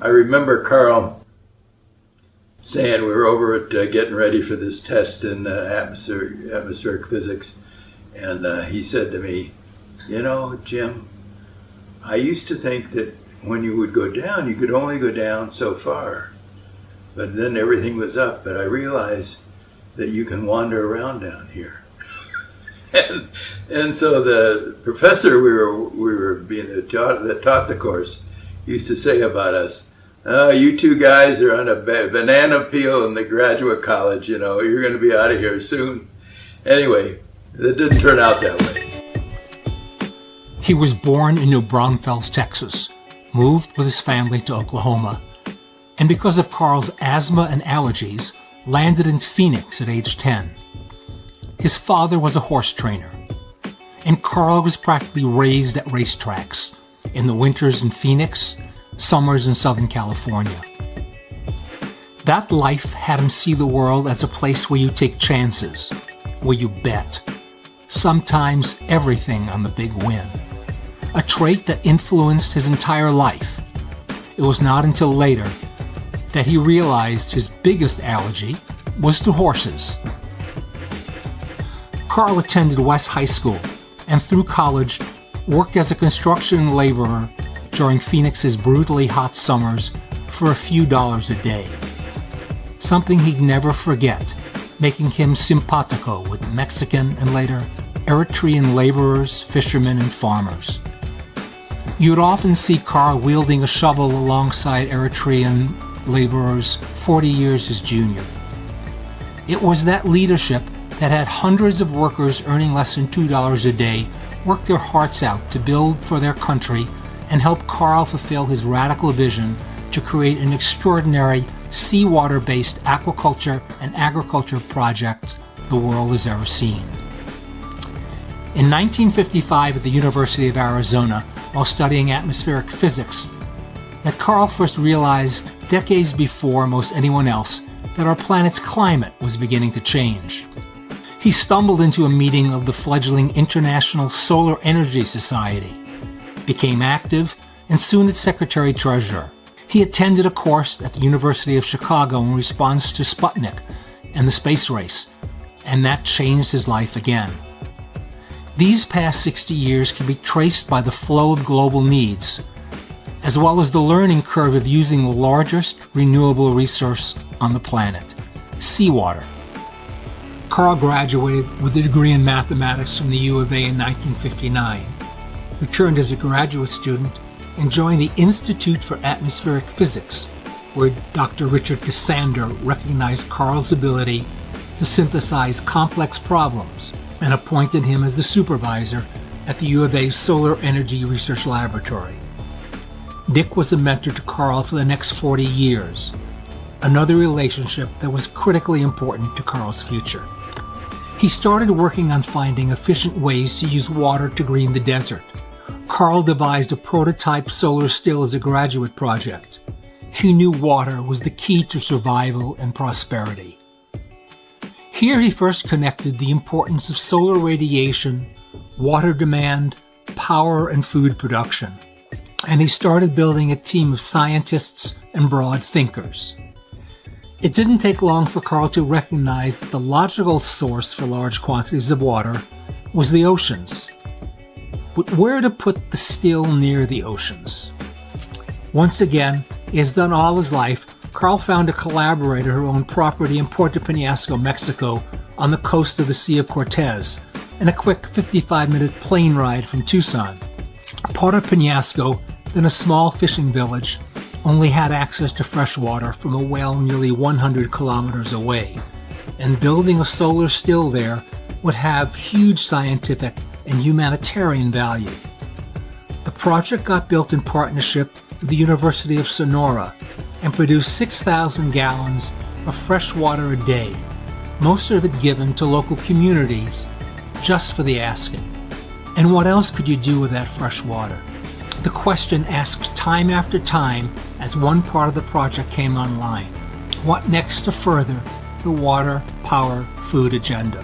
I remember Carl saying we were over at getting ready for this test in atmospheric physics, and he said to me, "You know, Jim, I used to think that when you would go down, you could only go down so far, but then everything was up. But I realized that you can wander around down here." and so the professor we were being that taught the course used to say about us, "Oh, you two guys are on a banana peel in the graduate college. You know, you're going to be out of here soon." Anyway, it didn't turn out that way. He was born in New Braunfels, Texas, moved with his family to Oklahoma, and because of Carl's asthma and allergies, landed in Phoenix at age 10. His father was a horse trainer, and Carl was practically raised at racetracks, in the winters in Phoenix, summers in Southern California. That life had him see the world as a place where you take chances, where you bet, sometimes everything on the big win, a trait that influenced his entire life. It was not until later that he realized his biggest allergy was to horses. Carl attended West High School and through college worked as a construction laborer during Phoenix's brutally hot summers for a few dollars a day. Something he'd never forget, making him simpatico with Mexican and later Eritrean laborers, fishermen, and farmers. You'd often see Carl wielding a shovel alongside Eritrean laborers 40 years his junior. It was that leadership that had hundreds of workers earning less than $2 a day work their hearts out to build for their country and help Carl fulfill his radical vision to create an extraordinary seawater-based aquaculture and agriculture project the world has ever seen. In 1955 at the University of Arizona, while studying atmospheric physics, that Carl first realized, decades before most anyone else, that our planet's climate was beginning to change. He stumbled into a meeting of the fledgling International Solar Energy Society, became active, and soon its secretary-treasurer. He attended a course at the University of Chicago in response to Sputnik and the space race, and that changed his life again. These past 60 years can be traced by the flow of global needs, as well as the learning curve of using the largest renewable resource on the planet, seawater. Carl graduated with a degree in mathematics from the U of A in 1959, returned as a graduate student, and joined the Institute for Atmospheric Physics, where Dr. Richard Cassander recognized Carl's ability to synthesize complex problems and appointed him as the supervisor at the U of A's Solar Energy Research Laboratory. Dick was a mentor to Carl for the next 40 years, another relationship that was critically important to Carl's future. He started working on finding efficient ways to use water to green the desert. Carl devised a prototype solar still as a graduate project. He knew water was the key to survival and prosperity. Here he first connected the importance of solar radiation, water demand, power, and food production. And he started building a team of scientists and broad thinkers. It didn't take long for Carl to recognize that the logical source for large quantities of water was the oceans. But where to put the still near the oceans? Once again, he has done all his life, Carl found a collaborator who owned property in Puerto Peñasco, Mexico, on the coast of the Sea of Cortez, and a quick 55-minute plane ride from Tucson. Puerto Peñasco, then a small fishing village, only had access to fresh water from a well nearly 100 kilometers away, and building a solar still there would have huge scientific and humanitarian value. The project got built in partnership with the University of Sonora and produced 6,000 gallons of fresh water a day, most of it given to local communities just for the asking. And what else could you do with that fresh water? The question asked time after time as one part of the project came online. What next to further the water, power, food agenda?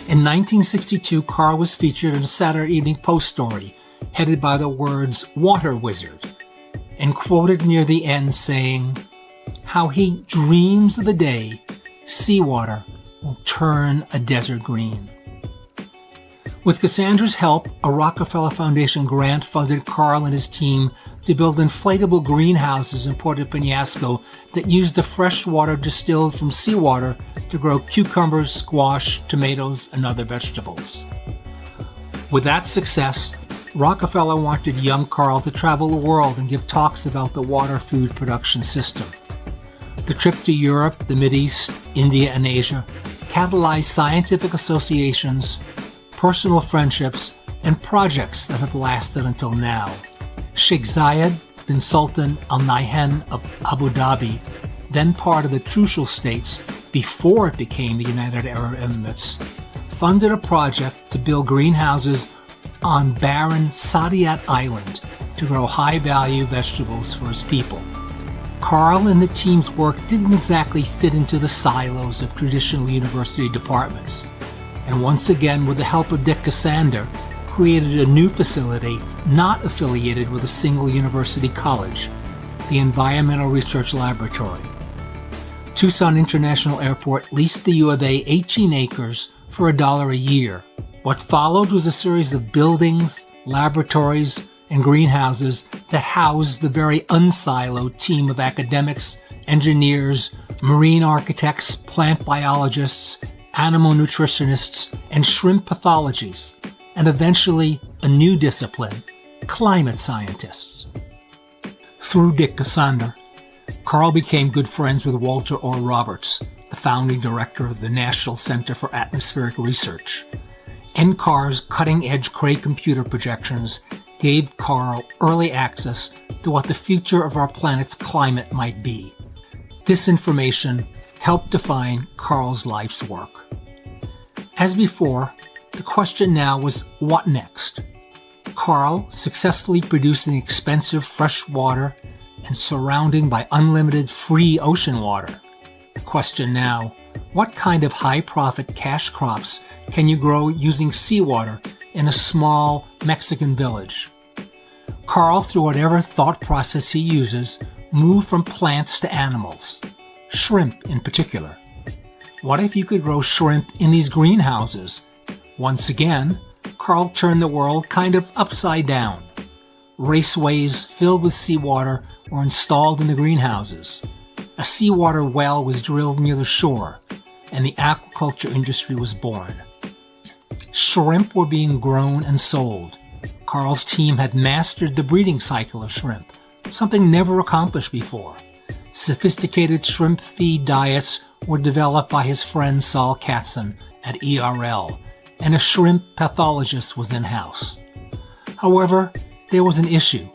In 1962, Carl was featured in a Saturday Evening Post story headed by the words "Water Wizard," and quoted near the end saying how he dreams of the day seawater will turn a desert green. With Cassandra's help, a Rockefeller Foundation grant funded Carl and his team to build inflatable greenhouses in Puerto Penasco that used the fresh water distilled from seawater to grow cucumbers, squash, tomatoes, and other vegetables. With that success, Rockefeller wanted young Carl to travel the world and give talks about the water food production system. The trip to Europe, the Mideast, India, and Asia catalyzed scientific associations, personal friendships, and projects that have lasted until now. Sheikh Zayed bin Sultan Al Nahyan of Abu Dhabi, then part of the Trucial States before it became the United Arab Emirates, funded a project to build greenhouses on barren Saadiyat Island to grow high-value vegetables for his people. Carl and the team's work didn't exactly fit into the silos of traditional university departments, and once again, with the help of Dick Cassander, created a new facility not affiliated with a single university college, the Environmental Research Laboratory. Tucson International Airport leased the U of A 18 acres for $1 a year. What followed was a series of buildings, laboratories, and greenhouses that housed the very unsiloed team of academics, engineers, marine architects, plant biologists, animal nutritionists, and shrimp pathologies, and eventually a new discipline, climate scientists. Through Dick Cassander, Carl became good friends with Walter Orr Roberts, the founding director of the National Center for Atmospheric Research. NCAR's cutting-edge Cray computer projections gave Carl early access to what the future of our planet's climate might be. This information helped define Carl's life's work. As before, the question now was, what next? Carl, successfully producing expensive fresh water and surrounding by unlimited free ocean water. The question now, what kind of high-profit cash crops can you grow using seawater in a small Mexican village? Carl, through whatever thought process he uses, moved from plants to animals, shrimp in particular. What if you could grow shrimp in these greenhouses? Once again, Carl turned the world kind of upside down. Raceways filled with seawater were installed in the greenhouses. A seawater well was drilled near the shore, and the aquaculture industry was born. Shrimp were being grown and sold. Carl's team had mastered the breeding cycle of shrimp, something never accomplished before. Sophisticated shrimp feed diets were developed by his friend Saul Katzen at ERL, and a shrimp pathologist was in-house. However, there was an issue.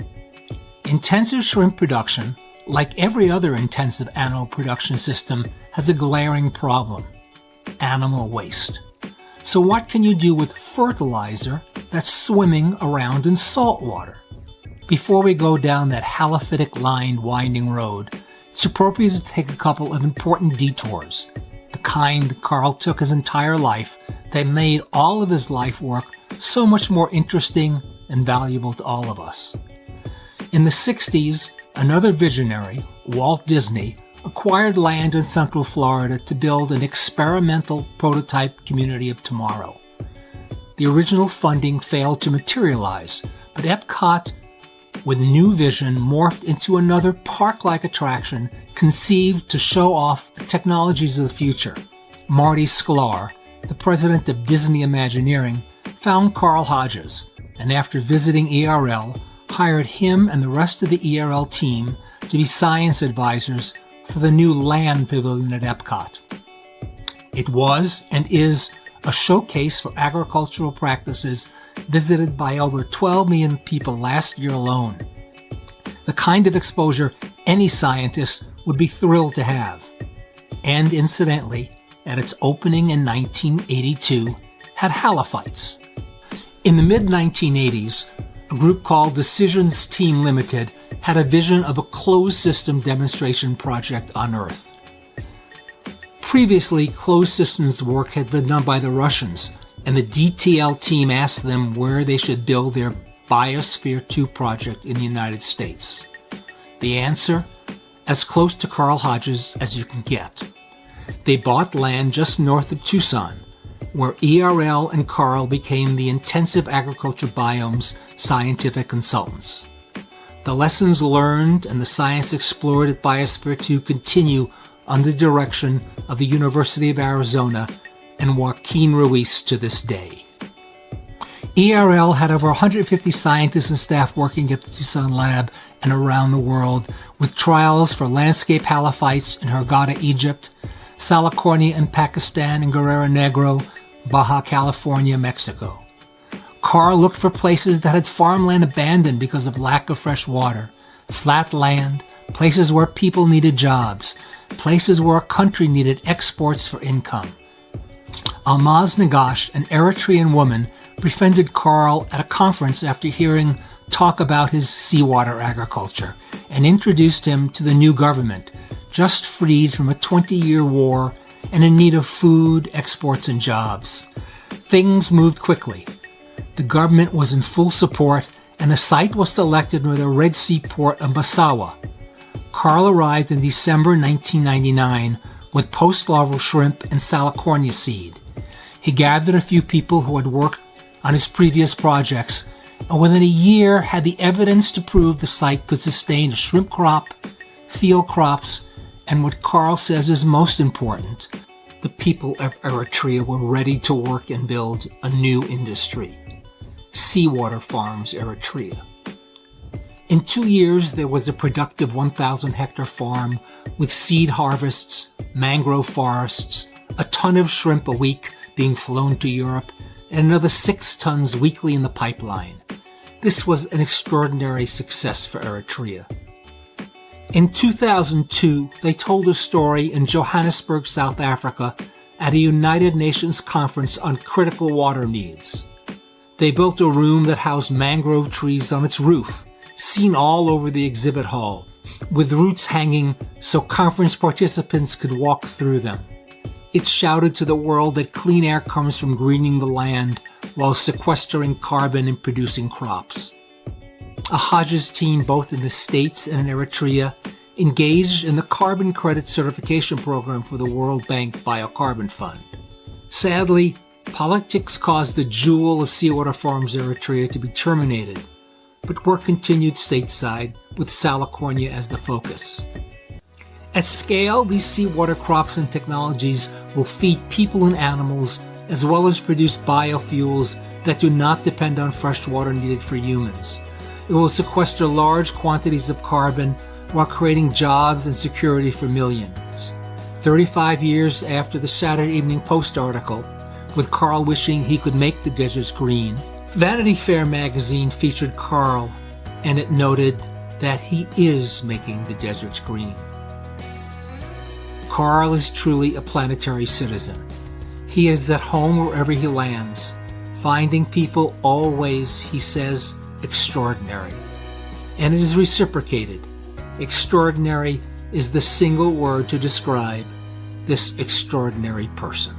Intensive shrimp production, like every other intensive animal production system, has a glaring problem: animal waste. So what can you do with fertilizer that's swimming around in salt water? Before we go down that halophytic-lined winding road, it's appropriate to take a couple of important detours, the kind Carl took his entire life that made all of his life work so much more interesting and valuable to all of us. In the 60s, another visionary, Walt Disney, acquired land in Central Florida to build an experimental prototype community of tomorrow. The original funding failed to materialize, but Epcot, with new vision, morphed into another park-like attraction conceived to show off the technologies of the future. Marty Sklar, the president of Disney Imagineering, found Carl Hodges, and after visiting ERL, hired him and the rest of the ERL team to be science advisors for the new land pavilion at Epcot. It was and is a showcase for agricultural practices visited by over 12 million people last year alone. The kind of exposure any scientist would be thrilled to have. And incidentally, at its opening in 1982, had halophytes. In the mid-1980s, a group called Decisions Team Limited had a vision of a closed-system demonstration project on Earth. Previously, closed systems work had been done by the Russians, and the DTL team asked them where they should build their Biosphere 2 project in the United States. The answer? As close to Carl Hodges as you can get. They bought land just north of Tucson, where ERL and Carl became the intensive agriculture biome's scientific consultants. The lessons learned and the science explored at Biosphere 2 continue under the direction of the University of Arizona and Joaquin Ruiz to this day. ERL had over 150 scientists and staff working at the Tucson lab and around the world, with trials for landscape halophytes in Hurghada, Egypt, Salicornia in Pakistan, and Guerrero Negro, Baja California, Mexico. Carl looked for places that had farmland abandoned because of lack of fresh water, flat land, places where people needed jobs, places where a country needed exports for income. Almaz Nagash, an Eritrean woman, befriended Carl at a conference after hearing talk about his seawater agriculture and introduced him to the new government, just freed from a 20-year war and in need of food, exports, and jobs. Things moved quickly. The government was in full support, and a site was selected near the Red Sea port of Massawa. Carl arrived in December 1999 with post-larval shrimp and Salicornia seed. He gathered a few people who had worked on his previous projects, and within a year had the evidence to prove the site could sustain a shrimp crop, field crops, and what Carl says is most important, the people of Eritrea were ready to work and build a new industry. Seawater Farms Eritrea. In 2 years, there was a productive 1,000-hectare farm with seed harvests, mangrove forests, a ton of shrimp a week being flown to Europe, and another 6 tons weekly in the pipeline. This was an extraordinary success for Eritrea. In 2002, they told a story in Johannesburg, South Africa, at a United Nations conference on critical water needs. They built a room that housed mangrove trees on its roof, seen all over the exhibit hall, with roots hanging so conference participants could walk through them. It shouted to the world that clean air comes from greening the land while sequestering carbon and producing crops. A Hodges team, both in the States and in Eritrea, engaged in the carbon credit certification program for the World Bank Biocarbon Fund. Sadly, politics caused the jewel of Seawater Farms Eritrea to be terminated, but work continued stateside with Salicornia as the focus. At scale, these seawater crops and technologies will feed people and animals, as well as produce biofuels that do not depend on fresh water needed for humans. It will sequester large quantities of carbon while creating jobs and security for millions. 35 years after the Saturday Evening Post article, with Carl wishing he could make the deserts green, Vanity Fair magazine featured Carl, and it noted that he is making the deserts green. Carl is truly a planetary citizen. He is at home wherever he lands, finding people always, he says, extraordinary. And it is reciprocated. Extraordinary is the single word to describe this extraordinary person.